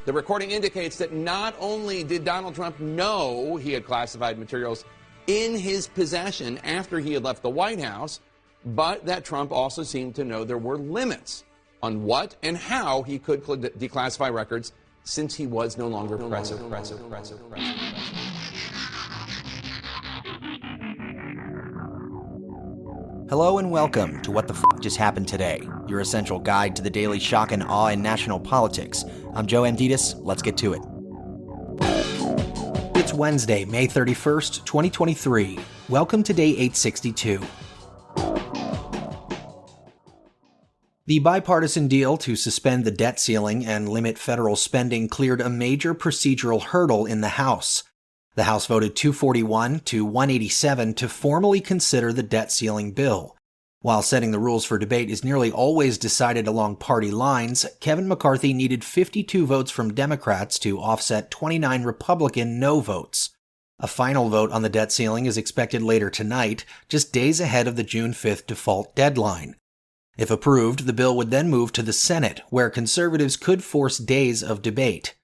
The recording indicates that not only did Donald Trump know he had classified materials in his possession after he had left the White House, but that Trump also seemed to know there were limits on what and how he could declassify records since he was no longer president. Hello and welcome to What the F*** Just Happened Today, your essential guide to the daily shock and awe in national politics. I'm Joe Amditis. Let's get to it. It's Wednesday, May 31st, 2023. Welcome to day 862. The bipartisan deal to suspend the debt ceiling and limit federal spending cleared a major procedural hurdle in the House. The House voted 241 to 187 to formally consider the debt ceiling bill. While setting the rules for debate is nearly always decided along party lines, Kevin McCarthy needed 52 votes from Democrats to offset 29 Republican no votes. A final vote on the debt ceiling is expected later tonight, just days ahead of the June 5th default deadline. If approved, the bill would then move to the Senate, where conservatives could force days of debate.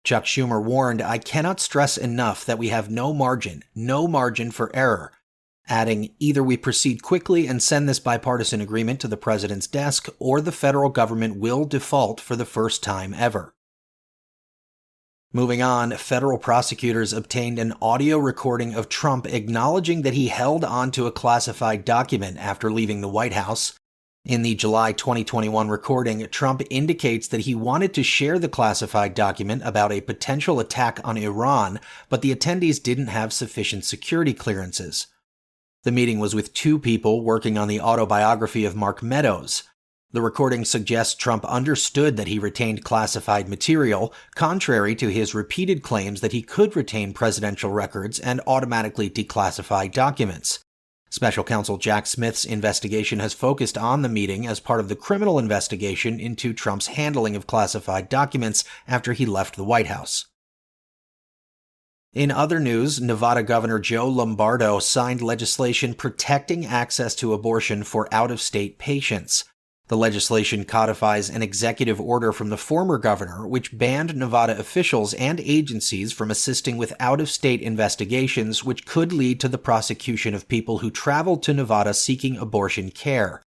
Chuck Schumer warned, "I cannot stress enough that we have no margin for error," adding, "Either we proceed quickly and send this bipartisan agreement to the president's desk, or the federal government will default for the first time ever." Moving on, federal prosecutors obtained an audio recording of Trump acknowledging that he held onto a classified document after leaving the White House. In the July 2021 recording, Trump indicates that he wanted to share the classified document about a potential attack on Iran, but the attendees didn't have sufficient security clearances. The meeting was with two people working on the autobiography of Mark Meadows. The recording suggests Trump understood that he retained classified material, contrary to his repeated claims that he could retain presidential records and automatically declassify documents. Special counsel Jack Smith's investigation has focused on the meeting as part of the criminal investigation into Trump's handling of classified documents after he left the White House. In other news, Nevada Governor Joe Lombardo signed legislation protecting access to abortion for out-of-state patients. The legislation codifies an executive order from the former governor, which banned Nevada officials and agencies from assisting with out-of-state investigations, which could lead to the prosecution of people who traveled to Nevada seeking abortion care.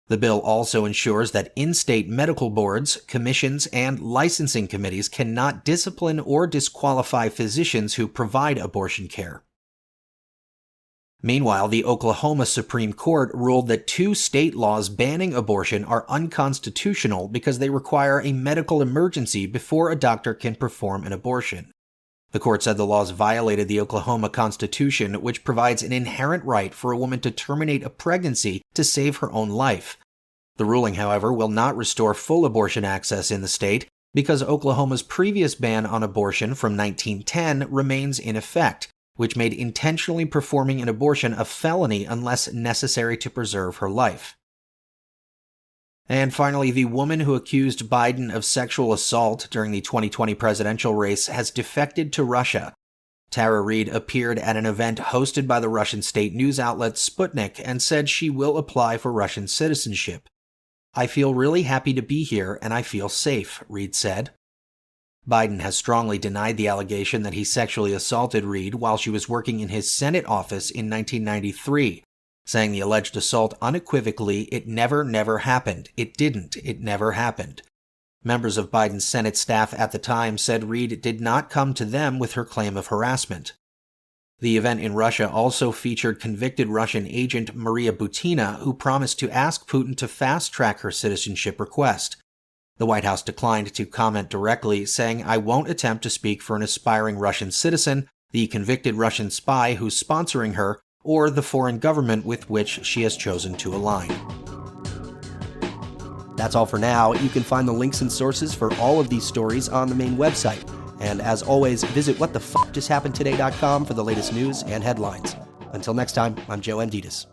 The bill also ensures that in-state medical boards, commissions, and licensing committees cannot discipline or disqualify physicians who provide abortion care. Meanwhile, the Oklahoma Supreme Court ruled that two state laws banning abortion are unconstitutional because they require a medical emergency before a doctor can perform an abortion. The court said the laws violated the Oklahoma Constitution, which provides an inherent right for a woman to terminate a pregnancy to save her own life. The ruling, however, will not restore full abortion access in the state because Oklahoma's previous ban on abortion from 1910 remains in effect, which made intentionally performing an abortion a felony unless necessary to preserve her life. And finally, the woman who accused Biden of sexual assault during the 2020 presidential race has defected to Russia. Tara Reid appeared at an event hosted by the Russian state news outlet Sputnik and said she will apply for Russian citizenship. "I feel really happy to be here and I feel safe," Reid said. Biden has strongly denied the allegation that he sexually assaulted Reid while she was working in his Senate office in 1993, saying the alleged assault unequivocally, "It never happened. It didn't. It never happened." Members of Biden's Senate staff at the time said Reid did not come to them with her claim of harassment. The event in Russia also featured convicted Russian agent Maria Butina, who promised to ask Putin to fast-track her citizenship request. The White House declined to comment directly, saying, "I won't attempt to speak for an aspiring Russian citizen, the convicted Russian spy who's sponsoring her, or the foreign government with which she has chosen to align." That's all for now. You can find the links and sources for all of these stories on the main website. And as always, visit whatthefjusthappenedtoday.com for the latest news and headlines. Until next time, I'm Joe Amditis.